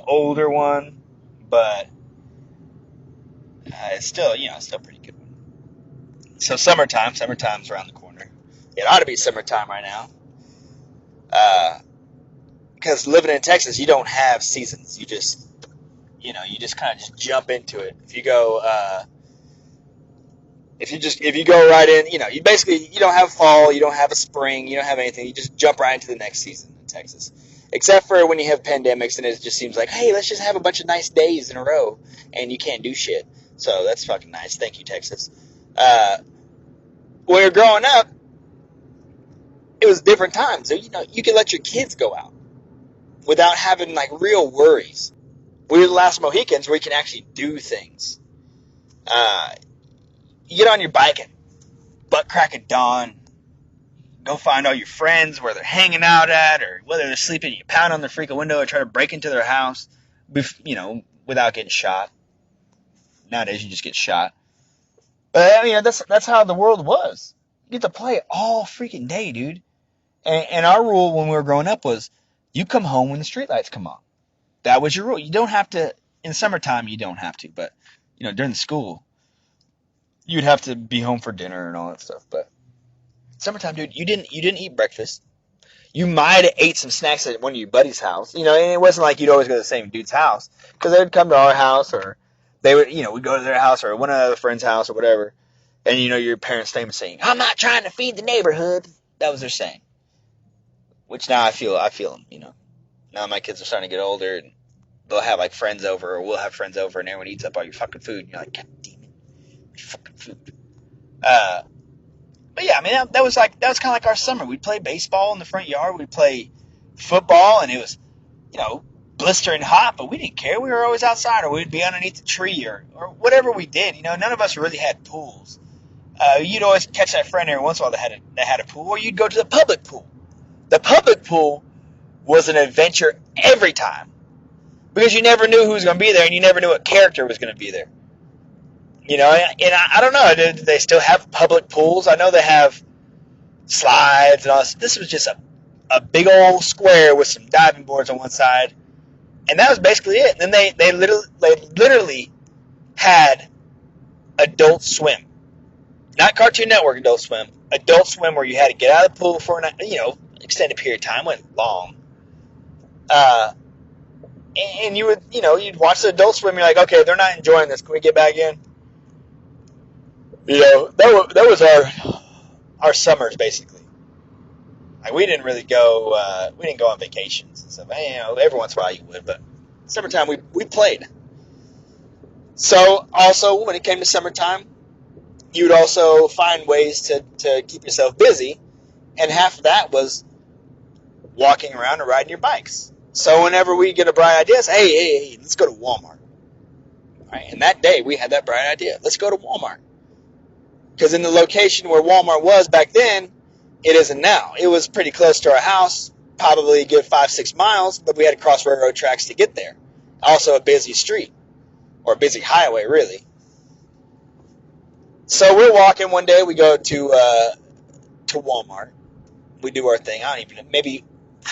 older one, but it's still, still pretty good one. So summertime's around the corner. It ought to be summertime right now. Because living in Texas, you don't have seasons. You just kind of just jump into it. If you go right in, you don't have fall, you don't have a spring, you don't have anything. You just jump right into the next season in Texas. Except for when you have pandemics and it just seems like, hey, let's just have a bunch of nice days in a row, and you can't do shit. So that's fucking nice. Thank you, Texas. When you're growing up, it was different times. So, you could let your kids go out without having like real worries. We were the last Mohicans where you can actually do things. You get on your bike at butt crack of dawn, go find all your friends where they're hanging out at, or whether they're sleeping. You pound on their freaking window or try to break into their house, without getting shot. Nowadays, you just get shot. But that's how the world was. You get to play all freaking day, dude. And our rule when we were growing up was, you come home when the streetlights come on. That was your rule. You don't have to, in summertime, you don't have to, but, during the school, you'd have to be home for dinner and all that stuff. But summertime, dude, you didn't eat breakfast. You might have ate some snacks at one of your buddies' house, and it wasn't like you'd always go to the same dude's house, because they would come to our house, or they would, we'd go to their house, or one of the friend's house, or whatever, and your parents' famous saying, "I'm not trying to feed the neighborhood." That was their saying. Which now I feel them, Now my kids are starting to get older, and they'll have like friends over, or we'll have friends over, and everyone eats up all your fucking food, and you're like, God damn it, your fucking food. But yeah, that was kind of like our summer. We'd play baseball in the front yard. We'd play football, and it was, blistering hot, but we didn't care. We were always outside, or we'd be underneath the tree, or whatever we did. None of us really had pools. You'd always catch that friend every once in a while that had a pool, or you'd go to the public pool. The public pool was an adventure every time, because you never knew who was going to be there, and you never knew what character was going to be there. And I don't know, do they still have public pools? I know they have slides and all this. This was just a big old square with some diving boards on one side, and that was basically it. And then they literally had Adult Swim. Not Cartoon Network Adult Swim. Adult Swim, where you had to get out of the pool for an extended period of time. Wasn't long. And you would, you'd watch the Adult Swim. You're like, okay, they're not enjoying this. Can we get back in? That was our summers basically. Like, we didn't really go. We didn't go on vacations and stuff. Every once in a while you would, but summertime we played. So also when it came to summertime, you would also find ways to keep yourself busy, and half of that was walking around and riding your bikes. So whenever we get a bright idea, it's, hey, let's go to Walmart. All right, and that day we had that bright idea. Let's go to Walmart. Because in the location where Walmart was back then, it isn't now. It was pretty close to our house, probably a good 5-6 miles, but we had to cross railroad tracks to get there. Also a busy street, or a busy highway, really. So we're walking one day. We go to Walmart. We do our thing. I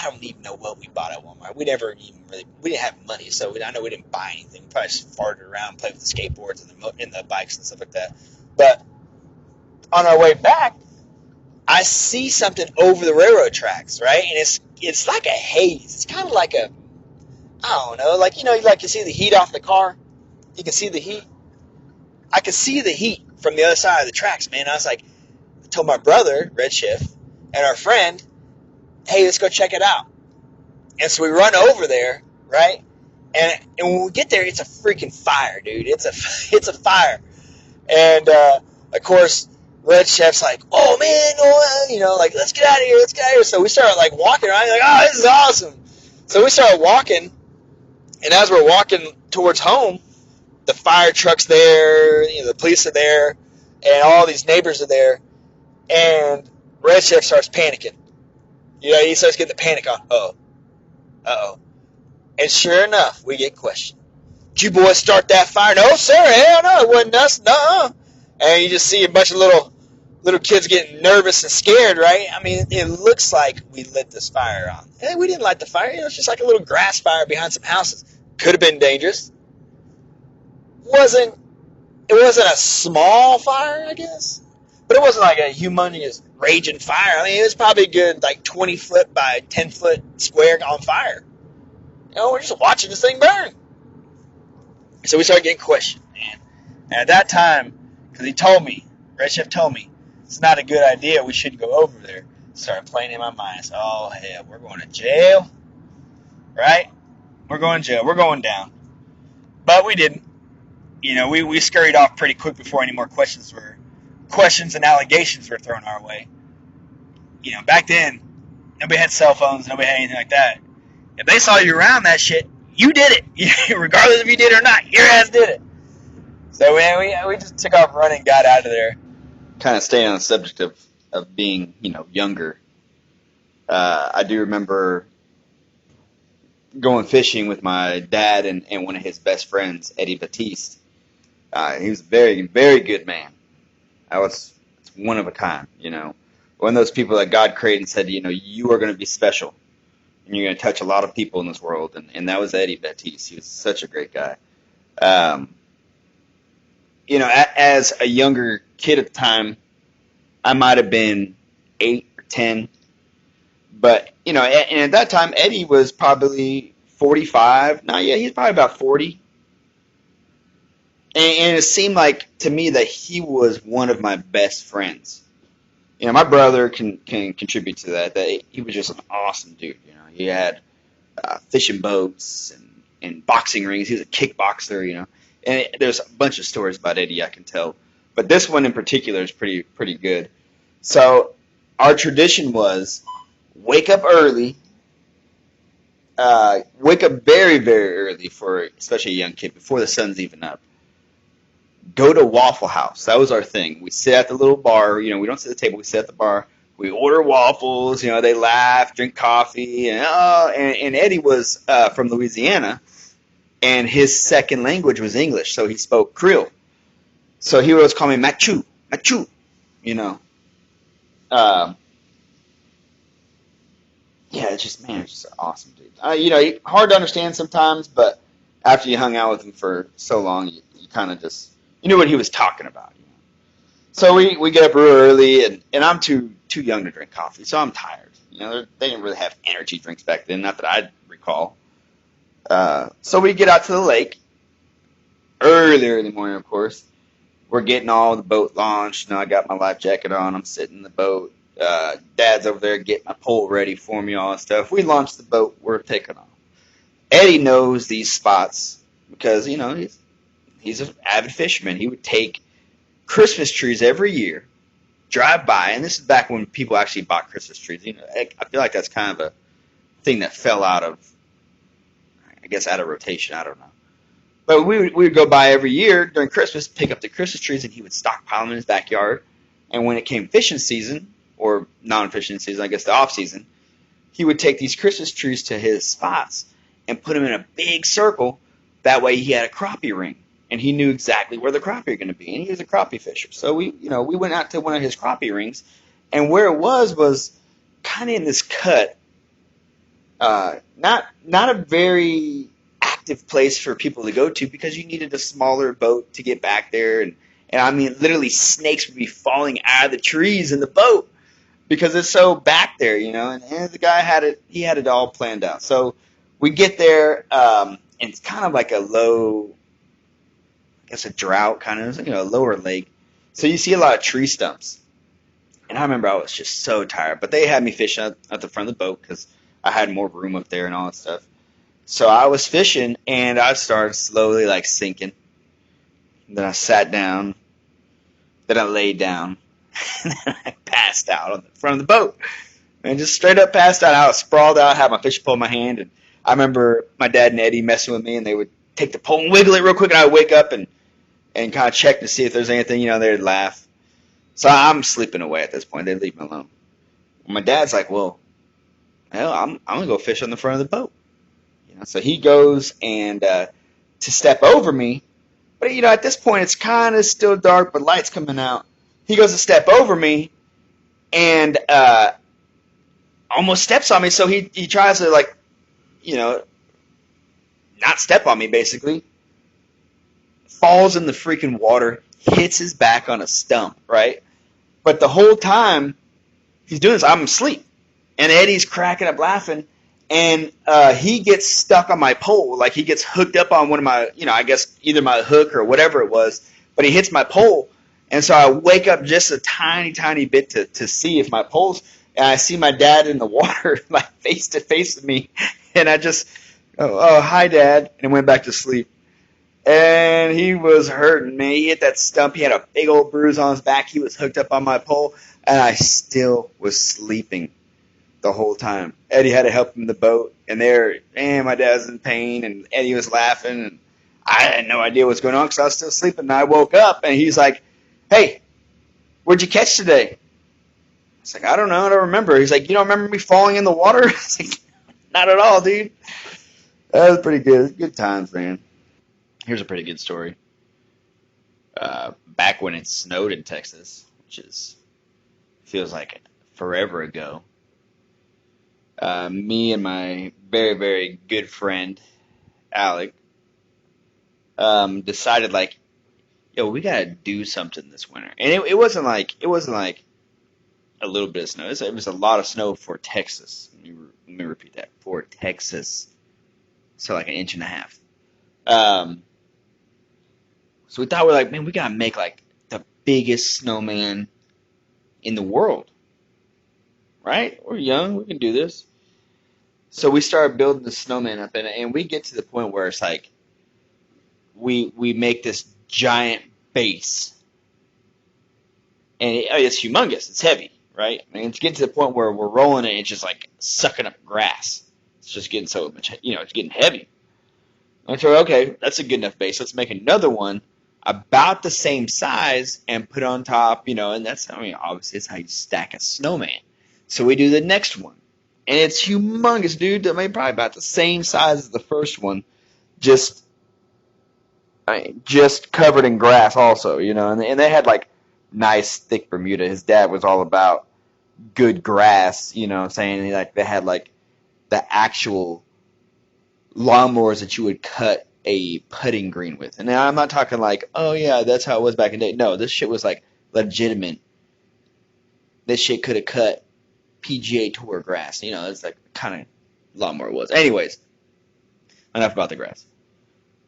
don't even know what we bought at Walmart. We didn't have money, so I know we didn't buy anything. We probably just farted around, played with the skateboards and the bikes and stuff like that. But on our way back, I see something over the railroad tracks, right? And it's like a haze. It's kind of like I don't know, like, you can see the heat off the car. You can see the heat. I could see the heat from the other side of the tracks, man. I was like, I told my brother, Redshift, and our friend, hey, let's go check it out. And so we run over there, right? And when we get there, it's a freaking fire, dude. It's a fire. And of course, Redshift's like, oh man, like, let's get out of here. So we started like walking around, like, oh, this is awesome. So we started walking, and as we're walking towards home, the fire truck's there, the police are there, and all these neighbors are there, and Redshift starts panicking. He starts getting the panic on. Uh-oh. And sure enough, we get questioned. Did you boys start that fire? No, sir, hell no, it wasn't us, no. And you just see a bunch of little kids getting nervous and scared, right? I mean, it looks like we lit this fire on. Hey, we didn't light the fire. It's just like a little grass fire behind some houses. Could have been dangerous. Wasn't It wasn't a small fire, I guess, but it wasn't like a humongous raging fire. I mean, it was probably a good like 20 foot by 10 foot square on fire. We're just watching this thing burn. So we started getting questioned, man. And at that time, because he told me, Red Chef told me, it's not a good idea. We shouldn't go over there. Started playing in my mind. I said, oh hell, we're going to jail, right? We're going to jail. We're going down. But we didn't. We scurried off pretty quick before any more questions and allegations were thrown our way. Back then, nobody had cell phones, nobody had anything like that. If they saw you around that shit, you did it. Regardless if you did it or not, your ass did it. So we just took off running, got out of there. Kind of staying on the subject of being, younger. I do remember going fishing with my dad and one of his best friends, Eddie Batiste. He was a very, very good man. It's one of a kind, One of those people that God created and said, you are going to be special. And you're going to touch a lot of people in this world. And that was Eddie Batiste. He was such a great guy. As a younger kid at the time, I might have been 8 or 10. But, and at that time, Eddie was probably 45. No, yeah, he's probably about 40. And it seemed like to me that he was one of my best friends. My brother can contribute to that he was just an awesome dude. He had fishing boats and boxing rings. He was a kickboxer, And there's a bunch of stories about Eddie I can tell. But this one in particular is pretty good. So our tradition was wake up early. Wake up very, very early for especially a young kid before the sun's even up. Go to Waffle House. That was our thing. We sit at the little bar. We don't sit at the table. We sit at the bar. We order waffles. They laugh, drink coffee. And Eddie was from Louisiana, and his second language was English, so he spoke Creole. So he would always call me Machu. It's just an awesome dude. Hard to understand sometimes, but after you hung out with him for so long, you kind of just... You knew what he was talking about. So we get up real early, and I'm too young to drink coffee, so I'm tired. They didn't really have energy drinks back then, not that I recall. So we get out to the lake early in the morning, of course. We're getting all the boat launched. I got my life jacket on. I'm sitting in the boat. Dad's over there getting my pole ready for me, all that stuff. We launch the boat. We're taking off. Eddie knows these spots because, he's an avid fisherman. He would take Christmas trees every year, drive by, and this is back when people actually bought Christmas trees. I feel like that's kind of a thing that fell out of rotation. I don't know. But we would go by every year during Christmas, pick up the Christmas trees, and he would stockpile them in his backyard. And when it came fishing season, or non-fishing season, I guess the off-season, he would take these Christmas trees to his spots and put them in a big circle. That way he had a crappie ring. And he knew exactly where the crappie were going to be. And he was a crappie fisher. So we went out to one of his crappie rings. And where it was kind of in this cut. Not a very active place for people to go to because you needed a smaller boat to get back there. And I mean, literally snakes would be falling out of the trees in the boat because it's so back there, And the guy had it all planned out. So we get there, and it's kind of like a low... It's a drought kind of, a lower lake. So you see a lot of tree stumps. And I remember I was just so tired. But they had me fishing at the front of the boat because I had more room up there and all that stuff. So I was fishing and I started slowly sinking. Then I sat down. Then I laid down. And then I passed out on the front of the boat. And just straight up passed out. I was sprawled out, had my fishing pole in my hand. And I remember my dad and Eddie messing with me and they would take the pole and wiggle it real quick and I would wake up and kind of check to see if there's anything, they'd laugh. So I'm sleeping away at this point. They'd leave me alone. My dad's like, well, hell, I'm going to go fish on the front of the boat. So he goes and to step over me. But, at this point, it's kind of still dark, but light's coming out. He goes to step over me and almost steps on me. So he tries to, not step on me, basically. Falls in the freaking water, hits his back on a stump, right? But the whole time he's doing this, I'm asleep. And Eddie's cracking up laughing, and he gets stuck on my pole. Like, he gets hooked up on one of my, I guess either my hook or whatever it was, but he hits my pole. And so I wake up just a tiny, tiny bit to see if my pole's, and I see my dad in the water, like face to face with me. And I just, oh, hi, Dad, and went back to sleep. And he was hurting, man. He hit that stump. He had a big old bruise on his back. He was hooked up on my pole, and I still was sleeping the whole time. Eddie had to help him in the boat, and my dad's in pain, and Eddie was laughing, and I had no idea what's going on because I was still sleeping. And I woke up, and he's like, "Hey, what'd you catch today?" I was like, "I don't know. I don't remember." He's like, "You don't remember me falling in the water?" I was like, "Not at all, dude." That was pretty good. Good times, man. Here's a pretty good story. Back when it snowed in Texas, which feels like forever ago, me and my very, very good friend, Alec, decided, like, yo, we gotta do something this winter. And it wasn't like a little bit of snow. It was a lot of snow for Texas. Let me repeat that. For Texas. So like an inch and a half. So we thought, we're like, man, we gotta make like the biggest snowman in the world. Right? We're young, we can do this. So we started building the snowman up, and we get to the point where it's like we make this giant base. And it's humongous, it's heavy, right? I mean, it's getting to the point where we're rolling it and it's just like sucking up grass. It's just getting so much, it's getting heavy. And so, okay, that's a good enough base. Let's make another one about the same size and put on top, and obviously it's how you stack a snowman. So we do the next one. And it's humongous, dude. I mean, probably about the same size as the first one, just covered in grass also, and they had like nice thick Bermuda. His dad was all about good grass, saying like they had like the actual lawnmowers that you would cut a putting green with. And now I'm not talking like, oh yeah, that's how it was back in the day. No, this shit was like legitimate. This shit could have cut PGA Tour grass. It's like kind of lawnmower it was. Anyways, enough about the grass.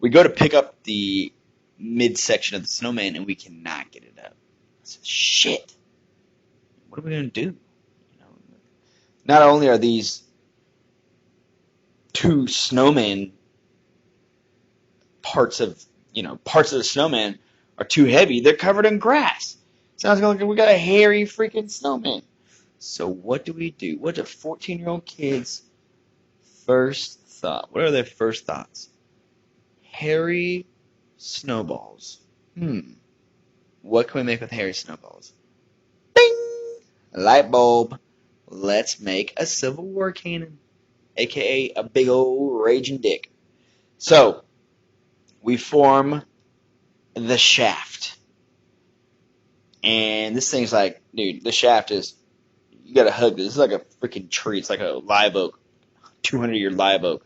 We go to pick up the midsection of the snowman and we cannot get it up. I said, shit. What are we gonna do? Not only are these two snowman parts of the snowman are too heavy, they're covered in grass. Sounds like we got a hairy freaking snowman. So what do we do? What's a 14-year-old kid's first thought? What are their first thoughts? Hairy snowballs. What can we make with hairy snowballs? Bing! A light bulb. Let's make a Civil War cannon, aka a big old raging dick. So we form the shaft. And this thing's like, dude, the shaft is, you gotta hug this. This is like a freaking tree. It's like a live oak, 200-year live oak.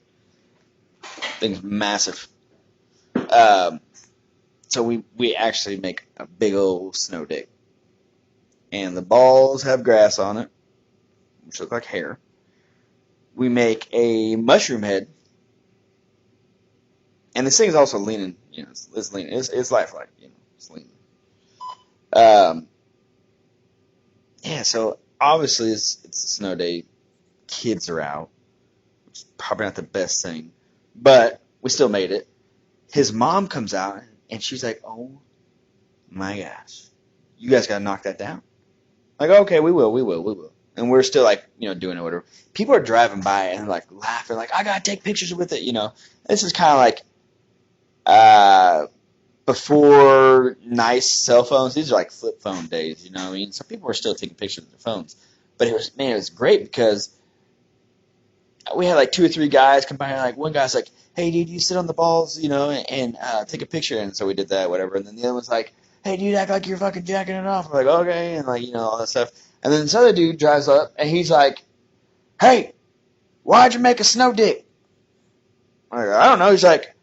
Thing's massive. So we actually make a big old snow dick. And the balls have grass on it, which look like hair. We make a mushroom head. And this thing is also leaning, it's leaning. It's lifelike, it's leaning. Yeah, so obviously it's a snow day. Kids are out, which is probably not the best thing, but we still made it. His mom comes out and she's like, "Oh my gosh, you guys gotta knock that down." Like, okay, we will. And we're still like, doing it, whatever. People are driving by and like laughing, like, I gotta take pictures with it, This is kind of like before nice cell phones. These are like flip phone days, So people were still taking pictures with their phones. But it was great because we had like 2 or 3 guys come by and like one guy's like, "Hey dude, you sit on the balls, and take a picture." And so we did that, whatever. And then the other one's like, "Hey dude, act like you're fucking jacking it off." I'm like, okay, and like, all that stuff. And then this other dude drives up and he's like, "Hey, why'd you make a snow dick?" I don't know. He's like,